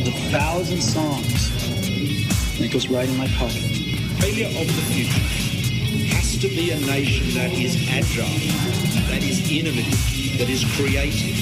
There's 1,000 songs. And it goes right in my pocket. Failure of the future has to be a nation that is agile, that is innovative, that is creative.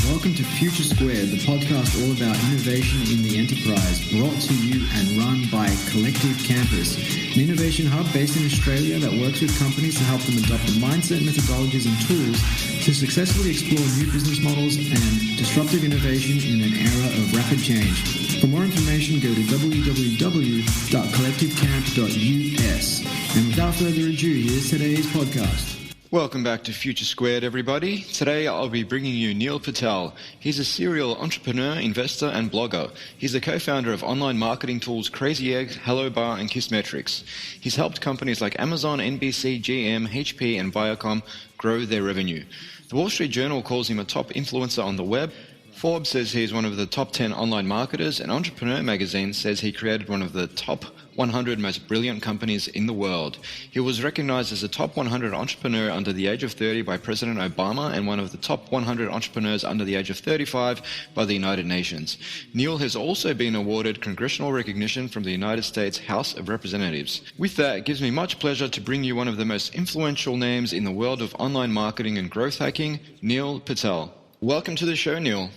Welcome to Future², the podcast all about innovation in the enterprise, brought to you and run by Collective Campus, an innovation hub based in Australia that works with companies to help them adopt the mindset, methodologies and tools to successfully explore new business models and disruptive innovation in an era of rapid change. For more information, go to www.collectivecamp.us. And without further ado, here's today's podcast. Welcome back to Future², everybody. Today I'll be bringing you Neil Patel. He's a serial entrepreneur, investor, and blogger. He's the co-founder of online marketing tools Crazy Egg, Bar and KISSmetrics. He's helped companies like Amazon, NBC, GM, HP, and Viacom grow their revenue. The Wall Street Journal calls him a top influencer on the web. Forbes says he's one of the top 10 online marketers, and Entrepreneur magazine says he created one of the top 100 most brilliant companies in the world. He was recognized as a top 100 entrepreneur under the age of 30 by President Obama and one of the top 100 entrepreneurs under the age of 35 by the United Nations. Neil has also been awarded Congressional Recognition from the United States House of Representatives. With that, it gives me much pleasure to bring you one of the most influential names in the world of online marketing and growth hacking, Neil Patel. Welcome to the show, Neil.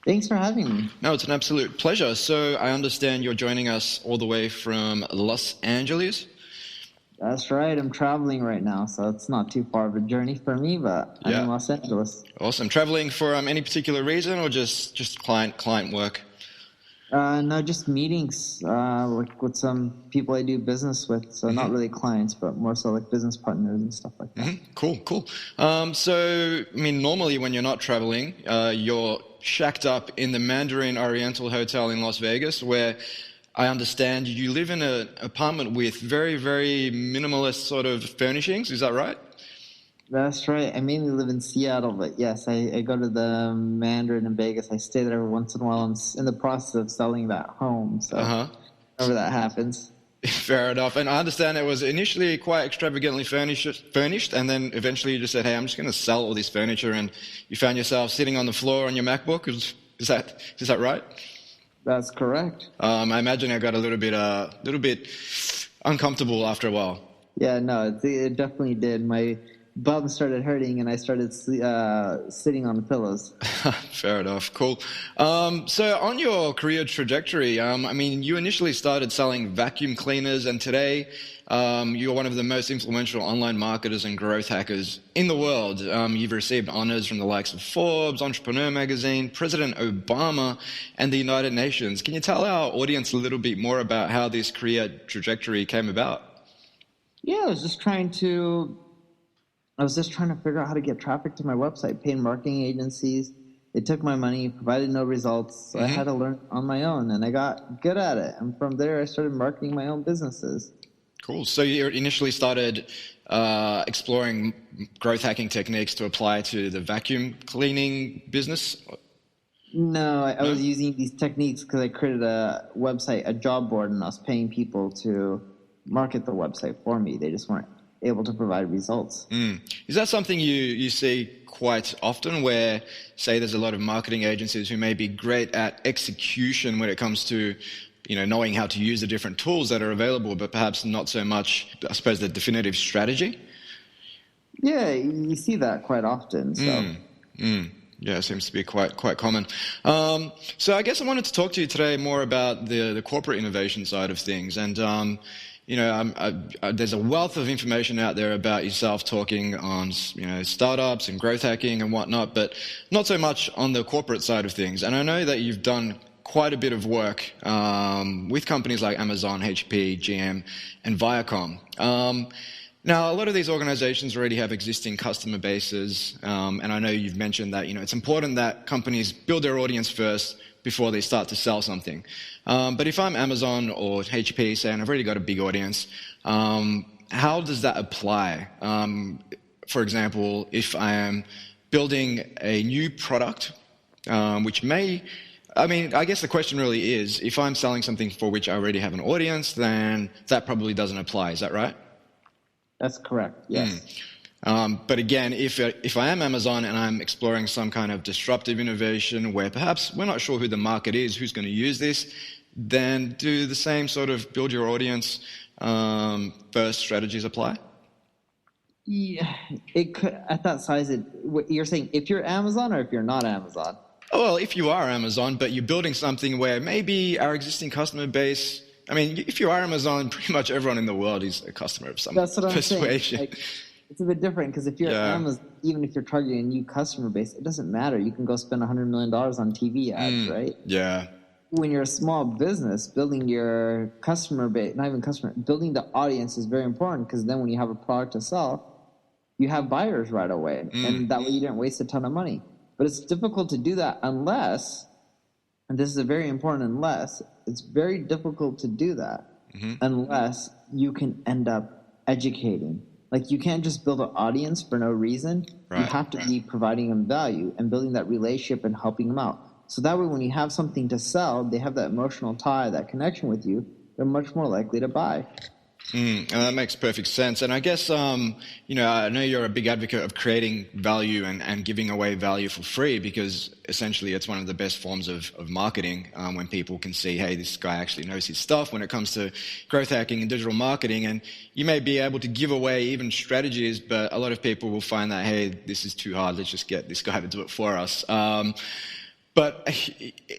Thanks for having me. No, it's an absolute pleasure. So I understand you're joining us all the way from Los Angeles? That's right. I'm traveling right now, so it's not too far of a journey for me, but I'm in Los Angeles. Awesome. Traveling for any particular reason or just client work? No, just meetings with some people I do business with. So not really clients, but more so like business partners and stuff like that. Cool. So, normally when you're not traveling, you're shacked up in the Mandarin Oriental Hotel in Las Vegas, where I understand you live in an apartment with very, very minimalist sort of furnishings. Is that right? That's right. I mainly live in Seattle, but yes, I go to the Mandarin in Vegas. I stay there every once in a while. I'm in the process of selling that home, so whenever that happens. Fair enough. And I understand it was initially quite extravagantly furnished, and then eventually you just said, hey, I'm just going to sell all this furniture, and you found yourself sitting on the floor on your MacBook. Is that right? That's correct. I imagine it got a little bit uncomfortable after a while. Yeah, no, it definitely did. My bum started hurting, and I started sitting on the pillows. Fair enough. Cool. So on your career trajectory, you initially started selling vacuum cleaners, and today you're one of the most influential online marketers and growth hackers in the world. You've received honors from the likes of Forbes, Entrepreneur magazine, President Obama, and the United Nations. Can you tell our audience a little bit more about how this career trajectory came about? Yeah, I was just trying to figure out how to get traffic to my website, paying marketing agencies. They took my money, provided no results, so I had to learn on my own, and I got good at it. And from there, I started marketing my own businesses. Cool. So you initially started exploring growth hacking techniques to apply to the vacuum cleaning business? No, I was using these techniques because I created a website, a job board, and I was paying people to market the website for me. They just weren't able to provide results. Is that something you see quite often, where, say, there's a lot of marketing agencies who may be great at execution when it comes to, knowing how to use the different tools that are available, but perhaps not so much, I suppose, the definitive strategy? Yeah, you see that quite often. So. Yeah, it seems to be quite common. So I guess I wanted to talk to you today more about the corporate innovation side of things. And there's a wealth of information out there about yourself talking on, startups and growth hacking and whatnot, but not so much on the corporate side of things. And I know that you've done quite a bit of work with companies like Amazon, HP, GM, and Viacom. Now, a lot of these organizations already have existing customer bases, and I know you've mentioned that, it's important that companies build their audience first before they start to sell something. But if I'm Amazon or HP, say, and I've already got a big audience, how does that apply? For example, if I am building a new product, which may... I guess the question really is, if I'm selling something for which I already have an audience, then that probably doesn't apply. Is that right? That's correct, yes. But again, if I am Amazon and I'm exploring some kind of disruptive innovation where perhaps we're not sure who the market is, who's going to use this, then do the same sort of build your audience first strategies apply? Yeah, it could, at that size. You're saying if you're Amazon or if you're not Amazon? Well, if you are Amazon, but you're building something where maybe our existing customer base, I mean, if you are Amazon, pretty much everyone in the world is a customer of some persuasion. Like, it's a bit different because if you're Amazon, even if you're targeting a new customer base, it doesn't matter. You can go spend $100 million on TV ads, right? Yeah. When you're a small business, building your customer base, not even customer, building the audience is very important because then when you have a product to sell, you have buyers right away. And that way you didn't waste a ton of money. But it's difficult to do that unless, and this is a very important unless, it's very difficult to do that unless you can end up educating. Like, you can't just build an audience for no reason. Right, you have to be providing them value and building that relationship and helping them out. So that way, when you have something to sell, they have that emotional tie, that connection with you, they're much more likely to buy. That makes perfect sense. And I guess, I know you're a big advocate of creating value and giving away value for free because essentially it's one of the best forms of marketing when people can see, hey, this guy actually knows his stuff when it comes to growth hacking and digital marketing. And you may be able to give away even strategies, but a lot of people will find that, hey, this is too hard. Let's just get this guy to do it for us. But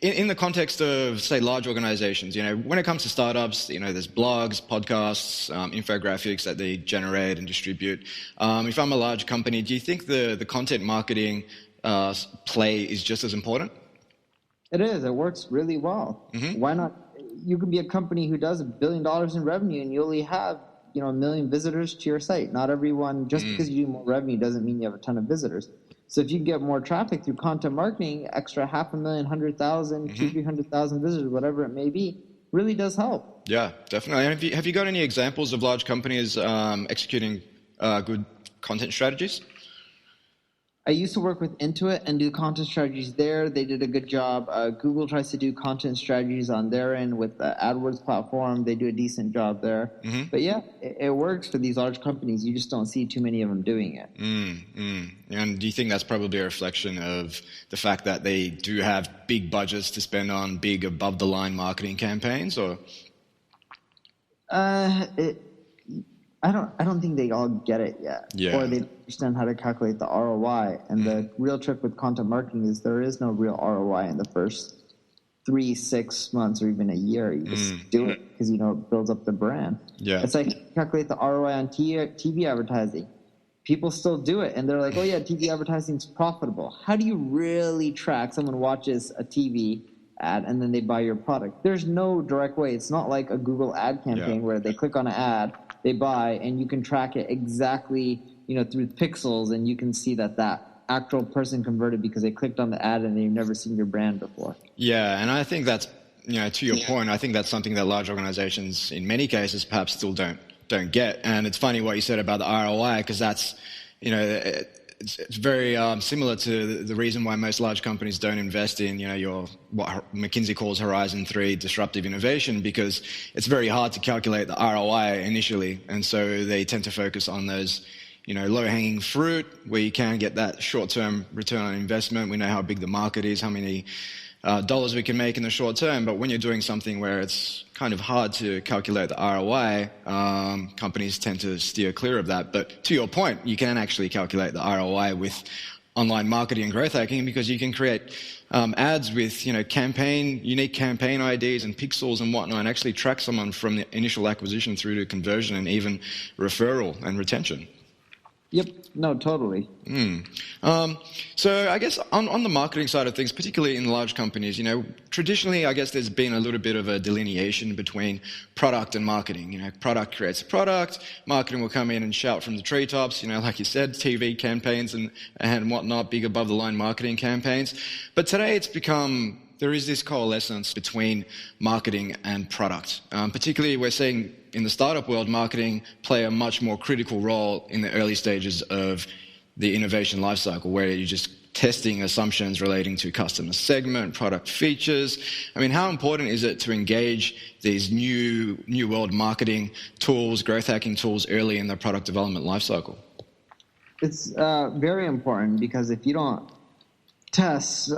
in the context of, say, large organizations, when it comes to startups, there's blogs, podcasts, infographics that they generate and distribute. If I'm a large company, do you think the content marketing play is just as important? It is. It works really well. Why not? You can be a company who does $1 billion in revenue and you only have, 1 million visitors to your site. Not everyone, just because you do more revenue doesn't mean you have a ton of visitors. So if you get more traffic through content marketing, extra 500,000, 100,000, 200,000-300,000 visitors, whatever it may be, really does help. Yeah, definitely. Have you got any examples of large companies executing good content strategies? I used to work with Intuit and do content strategies there. They did a good job. Google tries to do content strategies on their end with the AdWords platform. They do a decent job there. But yeah, it works for these large companies. You just don't see too many of them doing it. And do you think that's probably a reflection of the fact that they do have big budgets to spend on big above-the-line marketing campaigns, or? I don't think they all get it yet, or they don't understand how to calculate the ROI. And the real trick with content marketing is there is no real ROI in the first 3-6 months or even a year. You just do it because it builds up the brand. It's like calculate the ROI on TV advertising. People still do it, and they're like, "Oh yeah, TV advertising is profitable." How do you really track someone watches a TV ad and then they buy your product? There's no direct way. It's not like a Google ad campaign where they click on an ad, they buy, and you can track it exactly, through pixels, and you can see that actual person converted because they clicked on the ad and they've never seen your brand before. Yeah, and I think that's, to your point, I think that's something that large organizations, in many cases, perhaps still don't get. And it's funny what you said about the ROI, because that's, it's very similar to the reason why most large companies don't invest in, what McKinsey calls Horizon 3 disruptive innovation, because it's very hard to calculate the ROI initially. And so they tend to focus on those, low-hanging fruit where you can get that short-term return on investment. We know how big the market is, how many dollars we can make in the short term. But when you're doing something where it's kind of hard to calculate the ROI, companies tend to steer clear of that. But to your point, you can actually calculate the ROI with online marketing and growth hacking, because you can create ads with unique campaign IDs and pixels and whatnot, and actually track someone from the initial acquisition through to conversion and even referral and retention. Yep. No, totally. So I guess on the marketing side of things, particularly in large companies, traditionally, I guess there's been a little bit of a delineation between product and marketing. Product creates a product, marketing will come in and shout from the treetops, like you said, TV campaigns and whatnot, big above the line marketing campaigns. But today it's become, there is this coalescence between marketing and product. Particularly, we're seeing in the startup world, marketing play a much more critical role in the early stages of the innovation lifecycle, where you're just testing assumptions relating to customer segment, product features. I mean, how important is it to engage these new world marketing tools, growth hacking tools early in the product development lifecycle? It's very important because if you don't test,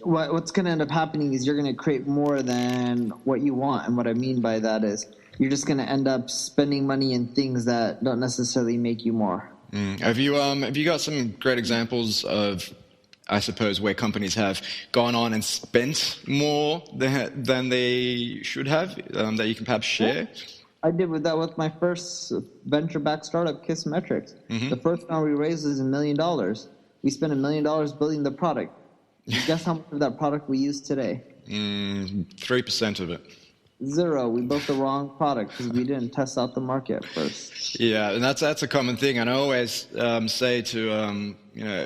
what's going to end up happening is you're going to create more than what you want. And what I mean by that is you're just going to end up spending money in things that don't necessarily make you more. Have you got some great examples of, I suppose, where companies have gone on and spent more than they should have, that you can perhaps share? I did with my first venture-backed startup, KISSmetrics. Mm-hmm. The first round we raised was $1 million. We spent $1 million building the product. Guess how much of that product we use today? 3% of it. 0. We built the wrong product because we didn't test out the market first. Yeah, and that's a common thing. And I always say to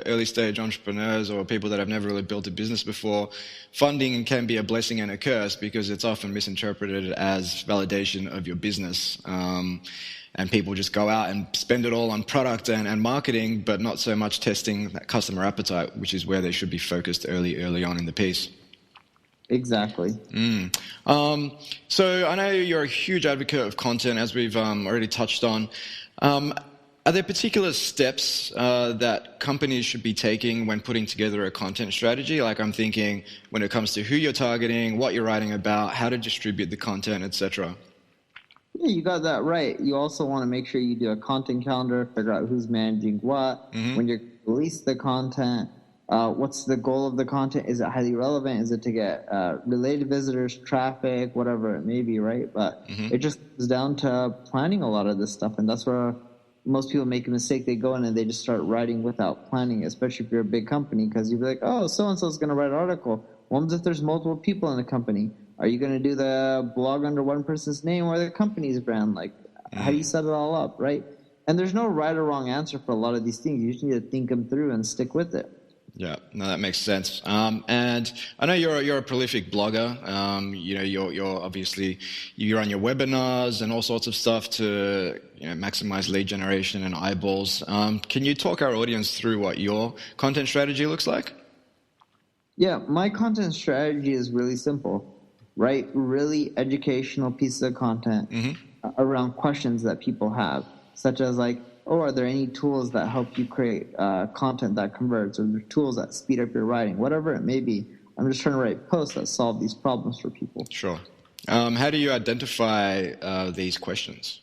early stage entrepreneurs or people that have never really built a business before, funding can be a blessing and a curse because it's often misinterpreted as validation of your business. And people just go out and spend it all on product and marketing, but not so much testing that customer appetite, which is where they should be focused early on in the piece. Exactly. So I know you're a huge advocate of content, as we've already touched on. Are there particular steps that companies should be taking when putting together a content strategy? Like I'm thinking when it comes to who you're targeting, what you're writing about, how to distribute the content, etc. Yeah, you got that right. You also want to make sure you do a content calendar, figure out who's managing what, when you release the content. What's the goal of the content? Is it highly relevant? Is it to get related visitors, traffic, whatever it may be, right? But it just comes down to planning a lot of this stuff, and that's where most people make a mistake. They go in and they just start writing without planning, especially if you're a big company, because you'd be like, oh, so-and-so is going to write an article. What if there's multiple people in the company? Are you going to do the blog under one person's name or the company's brand? Like, how do you set it all up, right? And there's no right or wrong answer for a lot of these things. You just need to think them through and stick with it. Yeah, no, that makes sense. And I know you're a prolific blogger. You're obviously you run your webinars and all sorts of stuff to maximize lead generation and eyeballs. Can you talk our audience through what your content strategy looks like? Yeah, my content strategy is really simple. Write really educational pieces of content around questions that people have, such as like, are there any tools that help you create content that converts, or tools that speed up your writing, whatever it may be. I'm just trying to write posts that solve these problems for people. Sure. How do you identify these questions?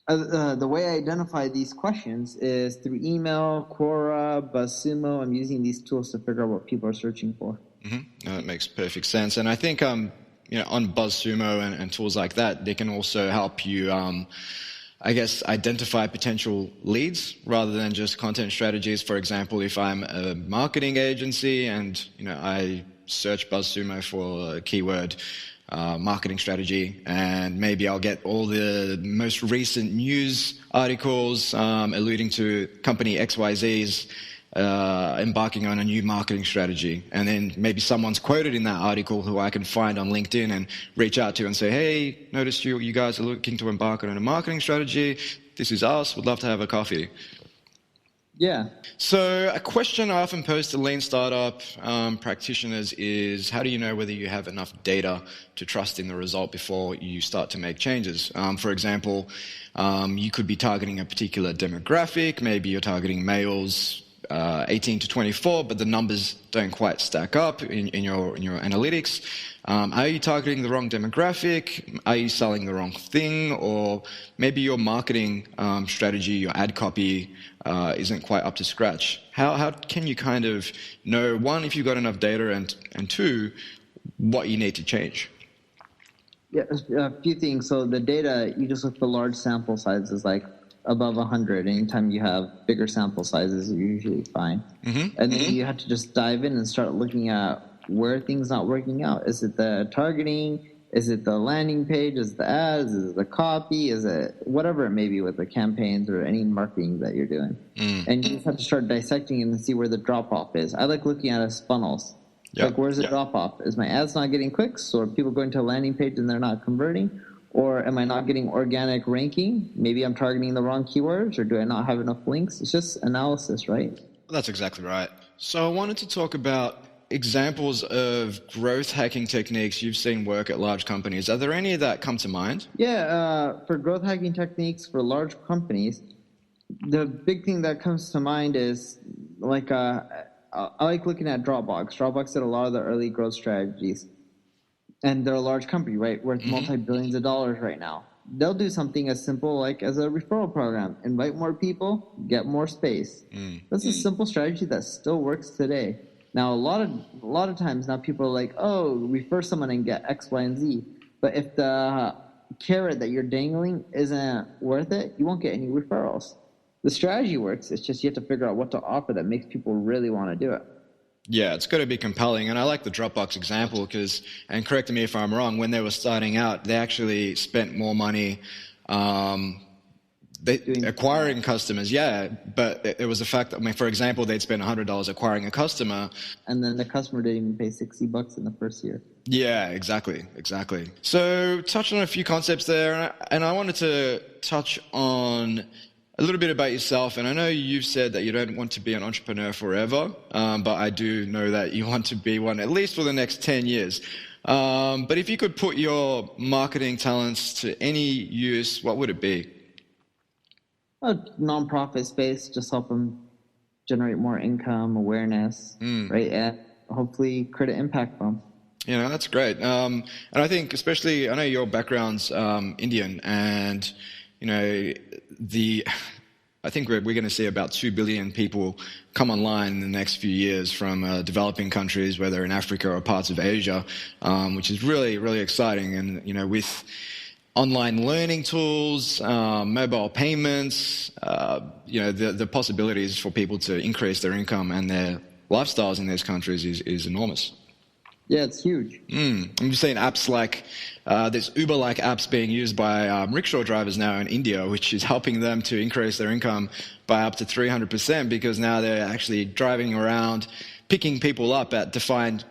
The way I identify these questions is through email, Quora, BuzzSumo. I'm using these tools to figure out what people are searching for. No, that makes perfect sense. And I think on BuzzSumo and tools like that, they can also help you identify potential leads rather than just content strategies. For example, if I'm a marketing agency and I search BuzzSumo for a keyword marketing strategy, and maybe I'll get all the most recent news articles alluding to company XYZ's embarking on a new marketing strategy, and then maybe someone's quoted in that article who I can find on LinkedIn and reach out to and say, hey, noticed you guys are looking to embark on a marketing strategy. This is us. Would love to have a coffee. Yeah. So a question I often pose to lean startup practitioners is, how do you know whether you have enough data to trust in the result before you start to make changes? For example, you could be targeting a particular demographic. Maybe you're targeting males 18 to 24, but the numbers don't quite stack up in your analytics. Are you targeting the wrong demographic? Are you selling the wrong thing? Or maybe your marketing strategy, your ad copy isn't quite up to scratch. How can you kind of know, one, if you've got enough data, and two, what you need to change? Yeah, a few things. So the data, you just look for large sample sizes, like above 100. Anytime you have bigger sample sizes, you're usually fine. And then you have to just dive in and start looking at where things not working out. Is it the targeting? Is it the landing page? Is it the ads? Is it the copy? Is it whatever it may be with the campaigns or any marketing that you're doing? And you just have to start dissecting and see where the drop-off is. I like looking at it as funnels. Like, where's the drop-off? Is my ads not getting clicks, or people going to a landing page and they're not converting? Or am I not getting organic ranking? Maybe I'm targeting the wrong keywords, or do I not have enough links? It's just analysis, right? That's exactly right. So I wanted to talk about examples of growth hacking techniques you've seen work at large companies. Are there any that come to mind? Yeah, for growth hacking techniques for large companies, The big thing that comes to mind is like I like looking at Dropbox. Dropbox did a lot of the early growth strategies, and they're a large company, right, worth multi-billions of dollars right now. They'll do something as simple like as a referral program: invite more people, get more space. That's a simple strategy that still works today. Now, a lot of times now people are like, oh, refer someone and get X, Y, and Z. But if the carrot that you're dangling isn't worth it, you won't get any referrals. The strategy works. It's just you have to figure out what to offer that makes people really want to do it. Yeah, it's got to be compelling. And I like the Dropbox example because, and correct me if I'm wrong, when they were starting out, they actually spent more money acquiring customers. Yeah, but it was the fact that, I mean, for example, they'd spend $100 acquiring a customer. And then the customer didn't even pay $60 in the first year. Yeah, exactly. So touch on a few concepts there. And I wanted to touch on a little bit about yourself, and I know you've said that you don't want to be an entrepreneur forever, but I do know that you want to be one at least for the next 10 years. But if you could put your marketing talents to any use, what would it be? A nonprofit space, just help them generate more income, awareness, right? And hopefully create an impact for them. You know, that's great. And I think especially, I know your background's Indian, and you know, I think we're going to see about 2 billion people come online in the next few years from developing countries, whether in Africa or parts of Asia, which is really, really exciting. And, you know, with online learning tools, mobile payments, you know, the possibilities for people to increase their income and their lifestyles in these countries is enormous. Yeah, it's huge. I'm just saying apps like, there's Uber-like apps being used by rickshaw drivers now in India, which is helping them to increase their income by up to 300% because now they're actually driving around, picking people up at defined,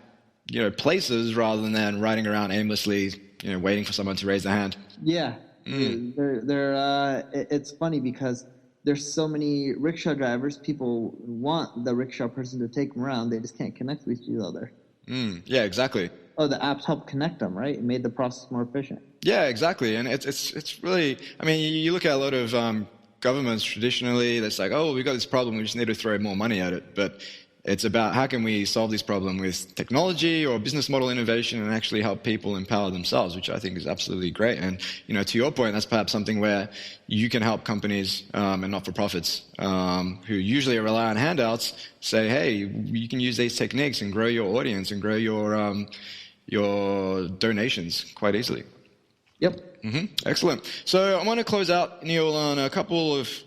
you know, places rather than riding around aimlessly, you know, waiting for someone to raise their hand. Yeah, it's funny because there's so many rickshaw drivers. People want the rickshaw person to take them around. They just can't connect with each other. Yeah, exactly. Oh, the apps help connect them, right? It made the process more efficient. Yeah, exactly. And it's really, I mean, you look at a lot of governments traditionally, that's like, oh, we've got this problem, we just need to throw more money at it. But it's about how can we solve this problem with technology or business model innovation and actually help people empower themselves, which I think is absolutely great. And, you know, to your point, that's perhaps something where you can help companies and not-for-profits who usually rely on handouts say, hey, you can use these techniques and grow your audience and grow your donations quite easily. Yep. Excellent. So I want to close out, Neil, on a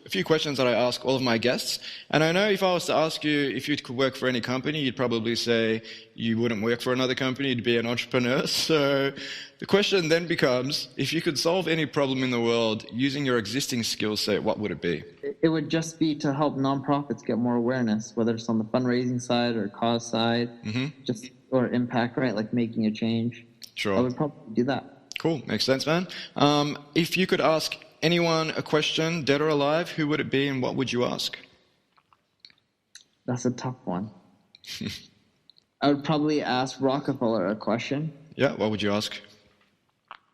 few questions that I ask all of my guests. And I know if I was to ask you if you could work for any company, you'd probably say you wouldn't work for another company, you'd be an entrepreneur. So the question then becomes, if you could solve any problem in the world using your existing skill set, what would it be? It would just be to help nonprofits get more awareness, whether it's on the fundraising side or cause side, or impact, right? Like making a change. Sure. I would probably do that. Cool. Makes sense, man. If you could ask anyone a question, dead or alive, who would it be and what would you ask? That's a tough one. I would probably ask Rockefeller a question. Yeah, what would you ask?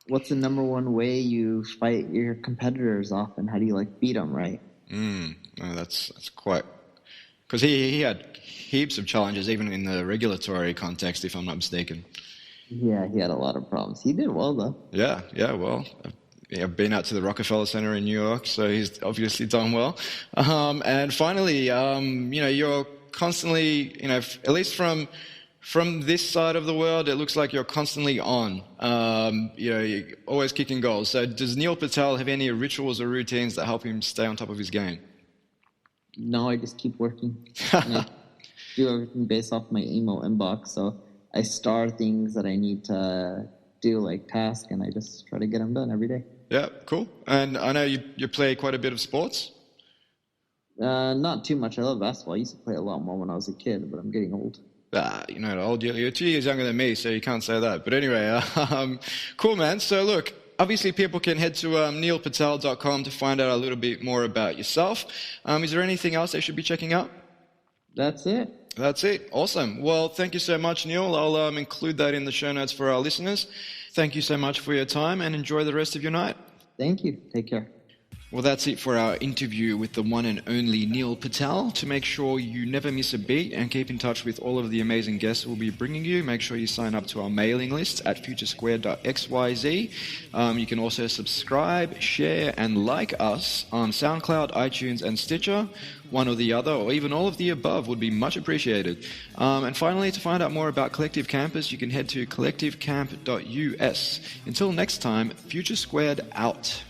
What's the number one way you fight your competitors off, and how do you like beat them, right? No, that's quite... Because he had heaps of challenges, even in the regulatory context, if I'm not mistaken. Yeah, he had a lot of problems. He did well, though. Yeah, well, I've been out to the Rockefeller Center in New York, so he's obviously done well. And finally, you know, you're constantly, you know, at least from this side of the world, it looks like you're constantly on. You know, you're always kicking goals. So does Neil Patel have any rituals or routines that help him stay on top of his game? No, I just keep working. I do everything based off my email inbox, so I star things that I need to do, like tasks, and I just try to get them done every day. Yeah, cool. And I know you play quite a bit of sports? Not too much. I love basketball. I used to play a lot more when I was a kid, but I'm getting old. You're not old. You're 2 years younger than me, so you can't say that. But anyway, cool, man. So look, obviously people can head to neilpatel.com to find out a little bit more about yourself. Is there anything else they should be checking out? That's it. That's it. Awesome. Well, thank you so much, Neil. I'll include that in the show notes for our listeners. Thank you so much for your time and enjoy the rest of your night. Thank you. Take care. Well, that's it for our interview with the one and only Neil Patel. To make sure you never miss a beat and keep in touch with all of the amazing guests we'll be bringing you, make sure you sign up to our mailing list at futuresquared.xyz. You can also subscribe, share, and like us on SoundCloud, iTunes, and Stitcher. One or the other, or even all of the above would be much appreciated. And finally, to find out more about Collective Campus, you can head to collectivecamp.us. Until next time, Future Squared out.